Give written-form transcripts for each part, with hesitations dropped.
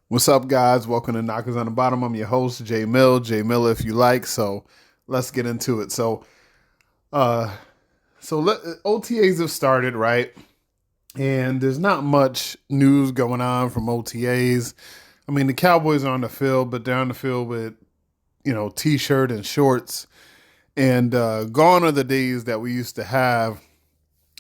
What's up, guys? Welcome to Knockers on the Bottom. I'm your host, Jay Mill. Jay Miller, if you like. So let's get into it. Uh, OTAs have started, right? And there's not much news going on from OTAs. I mean, the Cowboys are on the field, but they're on the field with t-shirt and shorts. And gone are the days that we used to have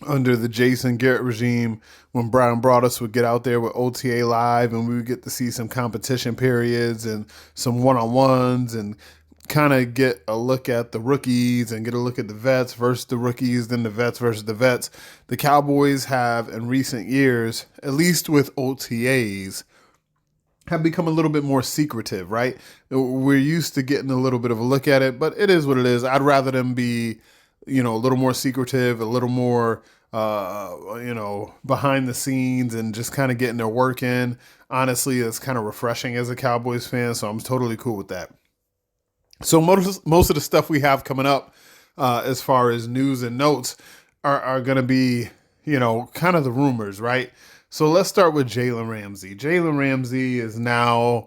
under the Jason Garrett regime when Brian brought us would get out there with OTA live and we would get to see some competition periods and some one-on-ones and kind of get a look at the rookies and get a look at the vets versus the rookies, then the vets versus the vets. The Cowboys have in recent years, at least with OTAs, have become a little bit more secretive, right? We're used to getting a little bit of a look at it, but it is what it is. I'd rather them be, a little more secretive, a little more, behind the scenes and just kind of getting their work in. Honestly, it's kind of refreshing as a Cowboys fan, so I'm totally cool with that. So most of the stuff we have coming up, as far as news and notes, are going to be, kind of the rumors, right? So let's start with Jalen Ramsey. Jalen Ramsey is now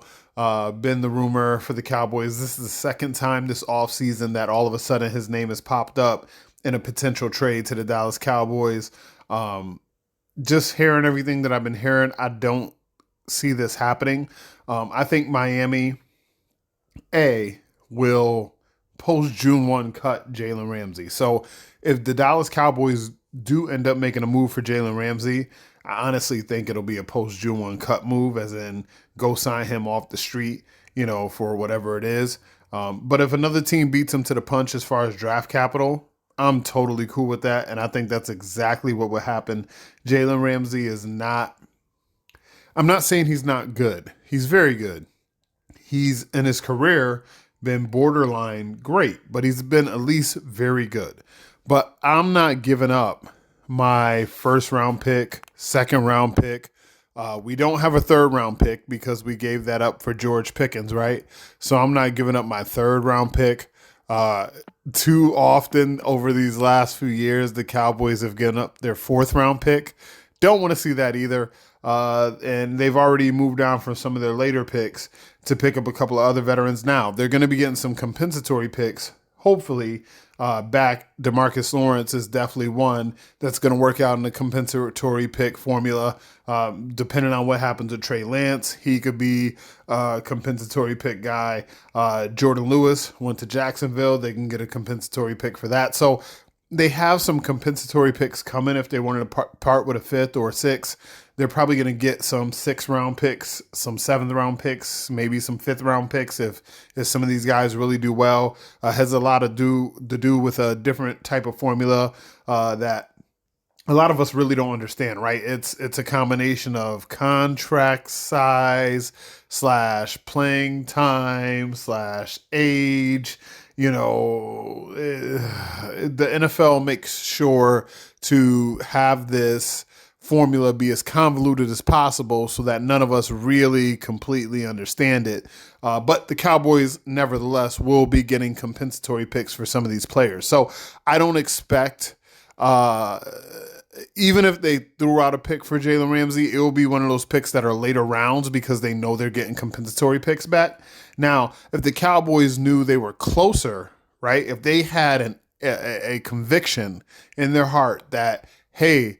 been the rumor for the Cowboys. This is the second time this offseason that all of a sudden his name has popped up in a potential trade to the Dallas Cowboys. Just hearing everything that I've been hearing, I don't see this happening. I think Miami, will post June 1 cut Jalen Ramsey. So if the Dallas Cowboys do end up making a move for Jalen Ramsey, I honestly think it'll be a post June 1 cut move, as in go sign him off the street, for whatever it is. But if another team beats him to the punch as far as draft capital, I'm totally cool with that. And I think that's exactly what would happen. Jalen Ramsey is not, I'm not saying he's not good. He's very good. He's in his career been borderline great, but he's been at least very good. But I'm not giving up my first round pick, second round pick. We don't have a third round pick because we gave that up for George Pickens, right? So I'm not giving up my third round pick. Too often over these last few years, the Cowboys have given up their fourth round pick. Don't want to see that either. And they've already moved on from some of their later picks to pick up a couple of other veterans. Now they're going to be getting some compensatory picks. Hopefully, back DeMarcus Lawrence is definitely one that's going to work out in the compensatory pick formula. Depending on what happens with Trey Lance, he could be a compensatory pick guy. Jordan Lewis went to Jacksonville. They can get a compensatory pick for that. So they have some compensatory picks coming if they wanted to part with a fifth or a sixth. They're probably going to get some 6th round picks, some 7th round picks, maybe some 5th round picks if some of these guys really do well. Has a lot to do with a different type of formula that a lot of us really don't understand, right? It's a combination of contract size / playing time / age. The NFL makes sure to have this formula be as convoluted as possible so that none of us really completely understand it. But the Cowboys, nevertheless, will be getting compensatory picks for some of these players. So I don't expect, even if they threw out a pick for Jalen Ramsey, it will be one of those picks that are later rounds because they know they're getting compensatory picks back. Now, if the Cowboys knew they were closer, right? If they had a conviction in their heart that, hey,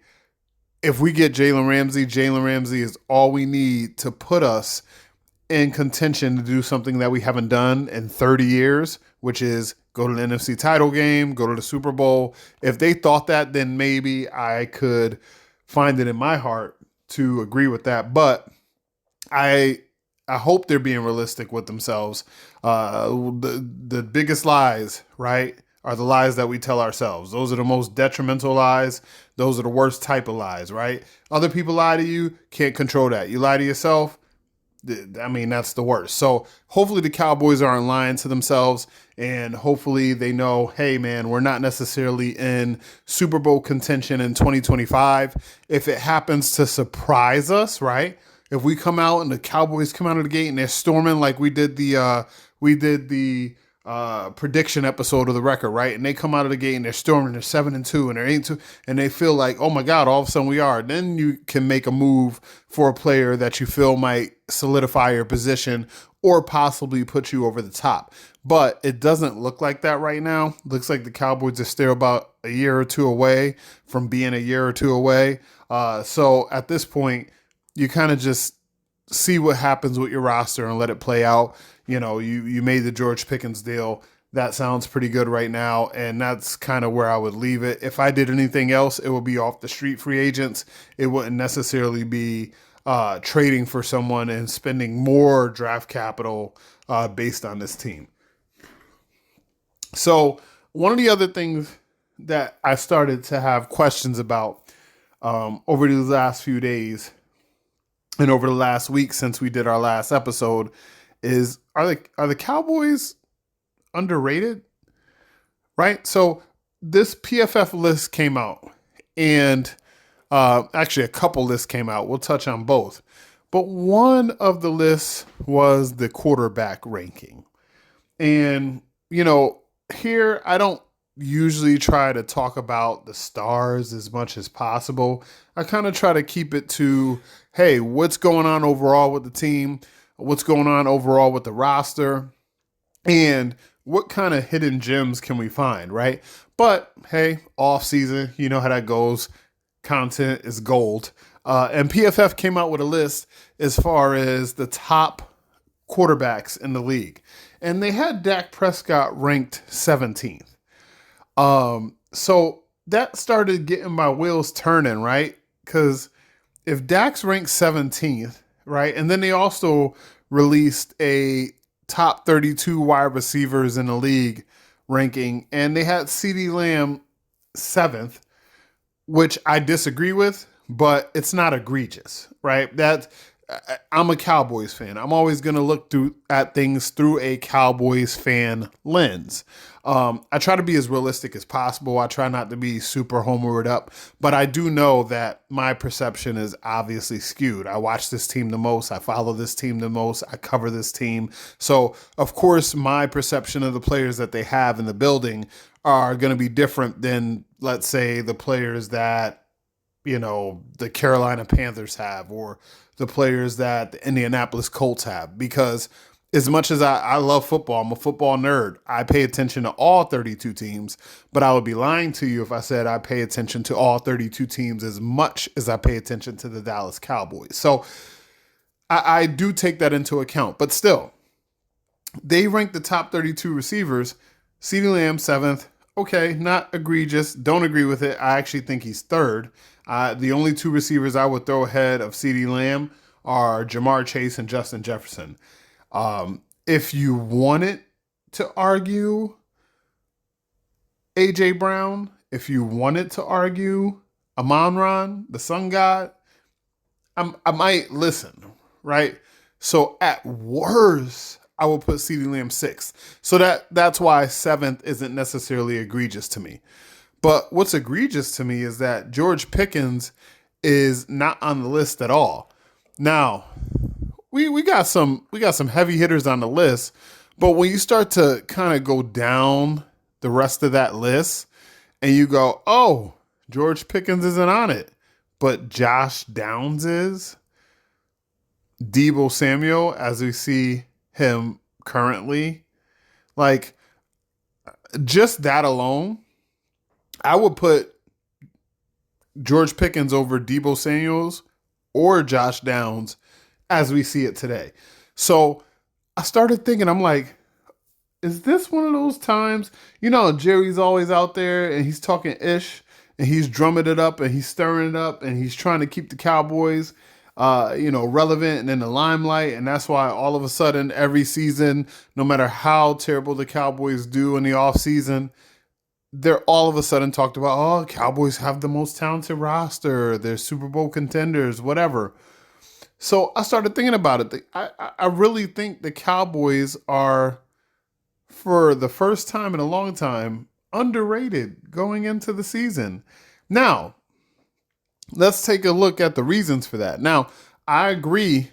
if we get Jalen Ramsey is all we need to put us in contention to do something that we haven't done in 30 years, which is go to the NFC title game, go to the Super Bowl. If they thought that, then maybe I could find it in my heart to agree with that. But I hope they're being realistic with themselves. The biggest lies, right, are the lies that we tell ourselves. Those are the most detrimental lies. Those are the worst type of lies, right? Other people lie to you, can't control that. You lie to yourself, that's the worst. So hopefully the Cowboys aren't lying to themselves, and hopefully they know, hey, man, we're not necessarily in Super Bowl contention in 2025. If it happens to surprise us, right? If we come out and the Cowboys come out of the gate and they're storming like we did the prediction episode of the record, right? And they come out of the gate and they're storming, they're 7-2 and they're 8-2, and they feel like, oh my God, all of a sudden we are. Then you can make a move for a player that you feel might solidify your position or possibly put you over the top. But it doesn't look like that right now. Looks like the Cowboys are still about a year or two away from being a year or two away. So at this point, you kind of just see what happens with your roster and let it play out. You know, you made the George Pickens deal. That sounds pretty good right now, and that's kind of where I would leave it. If I did anything else, it would be off the street free agents. It wouldn't necessarily be trading for someone and spending more draft capital based on this team. So one of the other things that I started to have questions about over these last few days and over the last week since we did our last episode is, are the Cowboys underrated? Right? So this PFF list came out, and actually a couple lists came out. We'll touch on both. But one of the lists was the quarterback ranking. And, you know, here I don't usually try to talk about the stars as much as possible. I kind of try to keep it to, hey, what's going on overall with the team? What's going on overall with the roster? And what kind of hidden gems can we find, right? But, hey, off season, you know how that goes. Content is gold. And PFF came out with a list as far as the top quarterbacks in the league. And they had Dak Prescott ranked 17th. So that started getting my wheels turning, right? Because if Dak's ranked 17th, right, and then they also released a top 32 wide receivers in the league ranking, and they had CeeDee Lamb 7th, which I disagree with, but it's not egregious, right? I'm a Cowboys fan. I'm always going to look at things through a Cowboys fan lens. I try to be as realistic as possible. I try not to be super homered up, but I do know that my perception is obviously skewed. I watch this team the most. I follow this team the most. I cover this team. So, of course, my perception of the players that they have in the building are going to be different than, let's say, the players that, you know, the Carolina Panthers have, or the players that the Indianapolis Colts have. Because as much as I love football, I'm a football nerd. I pay attention to all 32 teams, but I would be lying to you if I said I pay attention to all 32 teams as much as I pay attention to the Dallas Cowboys. So I do take that into account. But still, they rank the top 32 receivers. CeeDee Lamb 7th. Okay, not egregious. Don't agree with it. I actually think he's 3rd. The only two receivers I would throw ahead of CeeDee Lamb are Jamar Chase and Justin Jefferson. If you wanted to argue A.J. Brown, if you wanted to argue Amon-Ra, the Sun God, I might listen, right? So at worst, I will put CeeDee Lamb 6th. So that's why 7th isn't necessarily egregious to me. But what's egregious to me is that George Pickens is not on the list at all. Now, we got some heavy hitters on the list, but when you start to kind of go down the rest of that list and you go, oh, George Pickens isn't on it, but Josh Downs is, Deebo Samuel, as we see him currently, like, just that alone, I would put George Pickens over Deebo Samuels or Josh Downs as we see it today. So I started thinking, I'm like, is this one of those times, you know, Jerry's always out there and he's talking ish and he's drumming it up and he's stirring it up and he's trying to keep the Cowboys, relevant and in the limelight. And that's why all of a sudden every season, no matter how terrible the Cowboys do in the offseason, they're all of a sudden talked about, oh, Cowboys have the most talented roster. They're Super Bowl contenders, whatever. So I started thinking about it. I really think the Cowboys are, for the first time in a long time, underrated going into the season. Now, let's take a look at the reasons for that. Now, I agree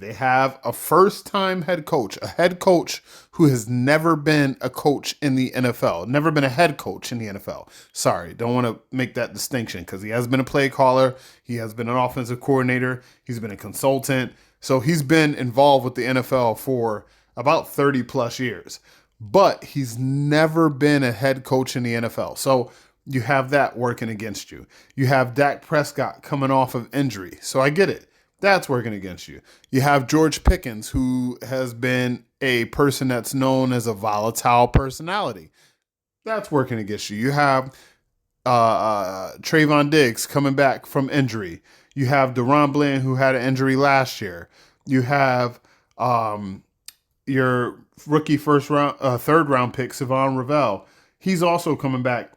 They have a first-time head coach, a head coach who has never been a coach in the NFL, never been a head coach in the NFL. Sorry, don't want to make that distinction because he has been a play caller, he has been an offensive coordinator, he's been a consultant. So he's been involved with the NFL for about 30 plus years, but he's never been a head coach in the NFL. So you have that working against you. You have Dak Prescott coming off of injury. So I get it. That's working against you. You have George Pickens, who has been a person that's known as a volatile personality. That's working against you. You have Trayvon Diggs coming back from injury. You have Deron Bland, who had an injury last year. You have your rookie third round pick, Savon Ravel. He's also coming back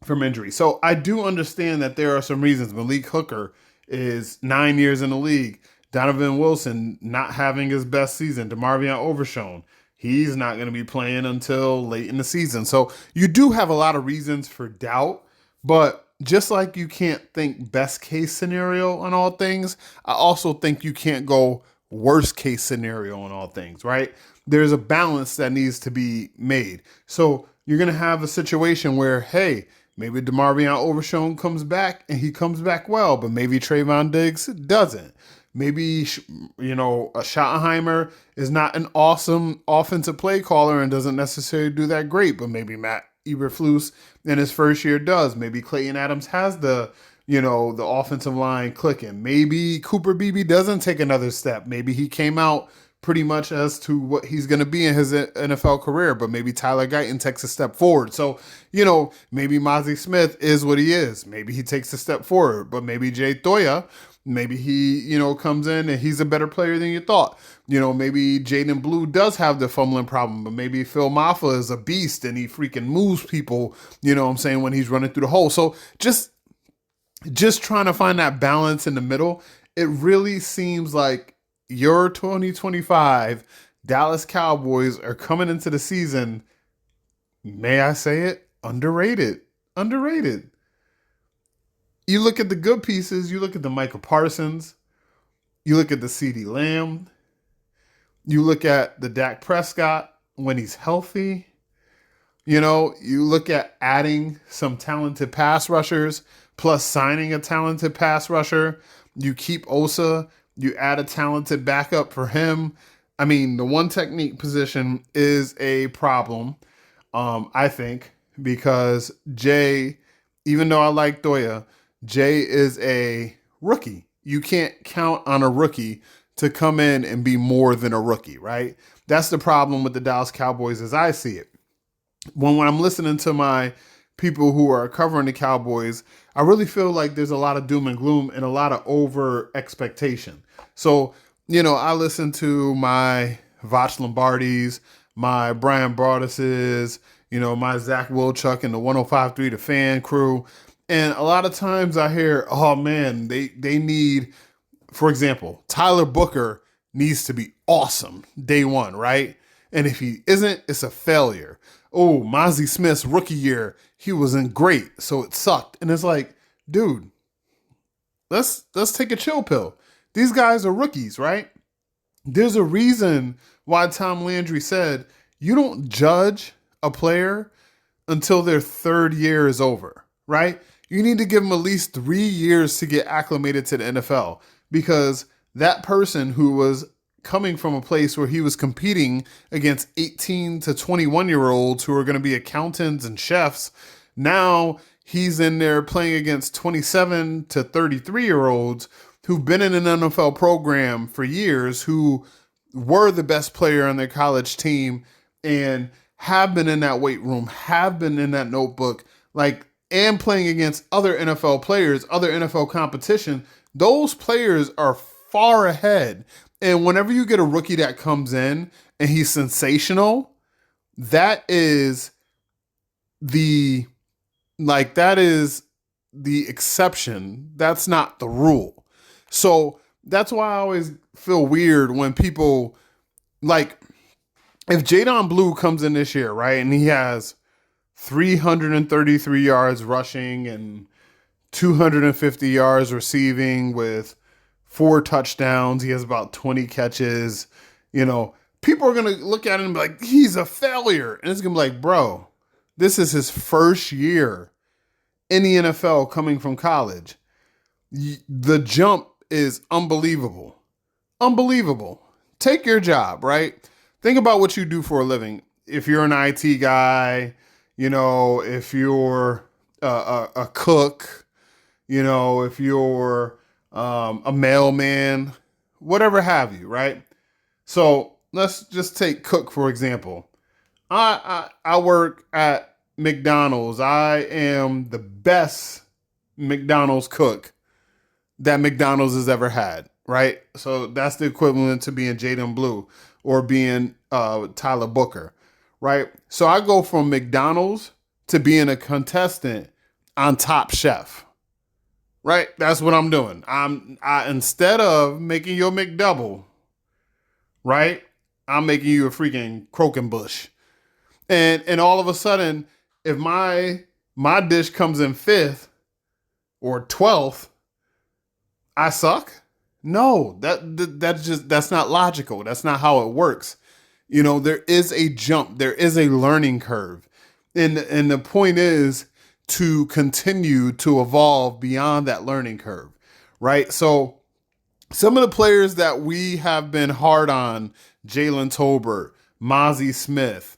from injury. So I do understand that there are some reasons. Malik Hooker is 9 years in the league. Donovan Wilson not having his best season. DeMarvion Overshown, he's not going to be playing until late in the season. So you do have a lot of reasons for doubt, but just like you can't think best case scenario on all things, I also think you can't go worst case scenario on all things, right? There's a balance that needs to be made. So you're going to have a situation where, hey, maybe DeMarvion Overshown comes back and he comes back well, but maybe Trayvon Diggs doesn't. Maybe, a Schottenheimer is not an awesome offensive play caller and doesn't necessarily do that great, but maybe Matt Eberflus in his first year does. Maybe Clayton Adams has the offensive line clicking. Maybe Cooper Beebe doesn't take another step. Maybe he came out pretty much as to what he's going to be in his NFL career, but maybe Tyler Guyton takes a step forward. So, maybe Mozzie Smith is what he is. Maybe he takes a step forward, but maybe Jay Thoya, maybe he, comes in and he's a better player than you thought. Maybe Jaden Blue does have the fumbling problem, but maybe Phil Maffa is a beast and he freaking moves people, when he's running through the hole. So just trying to find that balance in the middle. It really seems like your 2025 Dallas Cowboys are coming into the season, may I say it, underrated. You look at the good pieces, you look at the Micah Parsons, you look at the CeeDee Lamb, you look at the Dak Prescott when he's healthy. You look at adding some talented pass rushers, plus signing a talented pass rusher. You keep Osa, you add a talented backup for him. I mean, the one technique position is a problem, I think, because Jay, even though I like Thoya, Jay is a rookie. You can't count on a rookie to come in and be more than a rookie, right? That's the problem with the Dallas Cowboys as I see it. When I'm listening to my people who are covering the Cowboys, I really feel like there's a lot of doom and gloom and a lot of over expectation. So, I listen to my Voch Lombardis, my Brian Broaddus's, my Zach Wilchuck and the 105.3 The Fan crew. And a lot of times I hear, oh man, they need, for example, Tyler Booker needs to be awesome day one, right? And if he isn't, it's a failure. Oh, Mozzie Smith's rookie year, he wasn't great, so it sucked. And it's like, dude, let's take a chill pill. These guys are rookies, right? There's a reason why Tom Landry said you don't judge a player until their third year is over, right? You need to give them at least 3 years to get acclimated to the NFL, because that person who was coming from a place where he was competing against 18 to 21-year-olds who are going to be accountants and chefs, now he's in there playing against 27 to 33-year-olds who've been in an NFL program for years, who were the best player on their college team and have been in that weight room, have been in that notebook, and playing against other NFL players, other NFL competition. Those players are far ahead. And whenever you get a rookie that comes in and he's sensational, that is the exception. That's not the rule. So that's why I always feel weird when people, if Jadon Blue comes in this year, right, and he has 333 yards rushing and 250 yards receiving with 4 touchdowns. He has about 20 catches. You know, people are going to look at him and be like, he's a failure. And it's going to be like, bro, this is his first year in the NFL coming from college. The jump is unbelievable. Unbelievable. Take your job, right? Think about what you do for a living. If you're an IT guy, you know, if you're a cook, you know, if you're a mailman, whatever have you, right? So let's just take cook, for example. I work at McDonald's. I am the best McDonald's cook that McDonald's has ever had, right? So that's the equivalent to being Jaden Blue or being Tyler Booker, right? So I go from McDonald's to being a contestant on Top Chef, right? That's what I'm doing. I instead of making your McDouble, right? I'm making you a freaking Croquembouche. And all of a sudden, if my dish comes in 5th or 12th, I suck? No, that's not logical. That's not how it works. You know, there is a jump, there is a learning curve. And the point is to continue to evolve beyond that learning curve, right? So some of the players that we have been hard on, Jalen Tolbert, Mozzie Smith,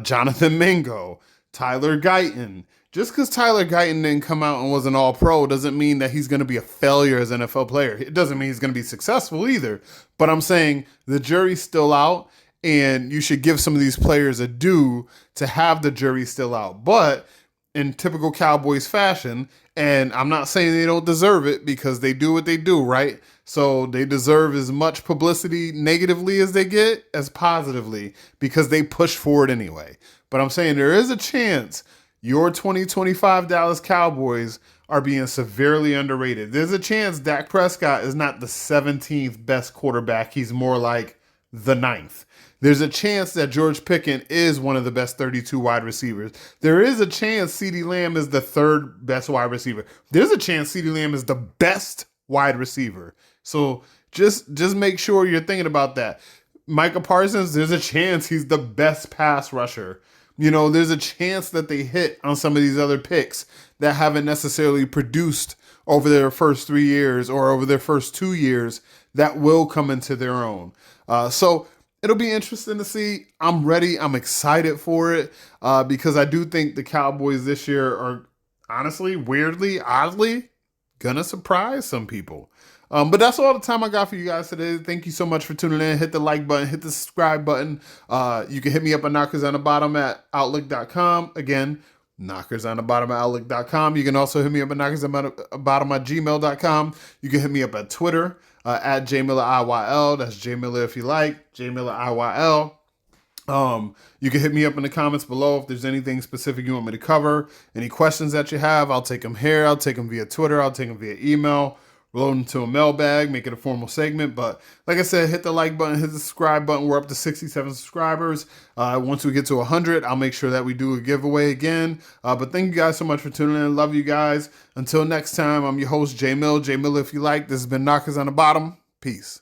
Jonathan Mingo, Tyler Guyton. Just because Tyler Guyton didn't come out and was an all-pro doesn't mean that he's going to be a failure as an NFL player. It doesn't mean he's going to be successful either. But I'm saying the jury's still out, and you should give some of these players a due to have the jury still out. But in typical Cowboys fashion, and I'm not saying they don't deserve it because they do what they do, right? So they deserve as much publicity negatively as they get as positively because they push forward anyway. But I'm saying there is a chance your 2025 Dallas Cowboys are being severely underrated. There's a chance Dak Prescott is not the 17th best quarterback. He's more like the 9th. There's a chance that George Pickens is one of the best 32 wide receivers. There is a chance CeeDee Lamb is the 3rd best wide receiver. There's a chance CeeDee Lamb is the best wide receiver. So just make sure you're thinking about that. Micah Parsons, there's a chance he's the best pass rusher. You know, there's a chance that they hit on some of these other picks that haven't necessarily produced over their first 3 years or over their first 2 years that will come into their own. So it'll be interesting to see. I'm ready. I'm excited for it because I do think the Cowboys this year are honestly, weirdly, oddly, gonna surprise some people. But that's all the time I got for you guys today. Thank you so much for tuning in. Hit the like button, hit the subscribe button. You can hit me up at knockersonthebottom at outlook.com. Again, knockersonthebottom at outlook.com. You can also hit me up at knockersonthebottom at gmail.com. You can hit me up at Twitter at jmilleriyl. That's jmiller if you like, jmilleriyl. You can hit me up in the comments below if there's anything specific you want me to cover. Any questions that you have, I'll take them here. I'll take them via Twitter. I'll take them via email. Load them to a mailbag, make it a formal segment. But like I said, hit the like button, hit the subscribe button. We're up to 67 subscribers. Once we get to 100, I'll make sure that we do a giveaway again. But thank you guys so much for tuning in. Love you guys. Until next time, I'm your host, J Mill. J Mill if you like. This has been Knockers on the Bottom. Peace.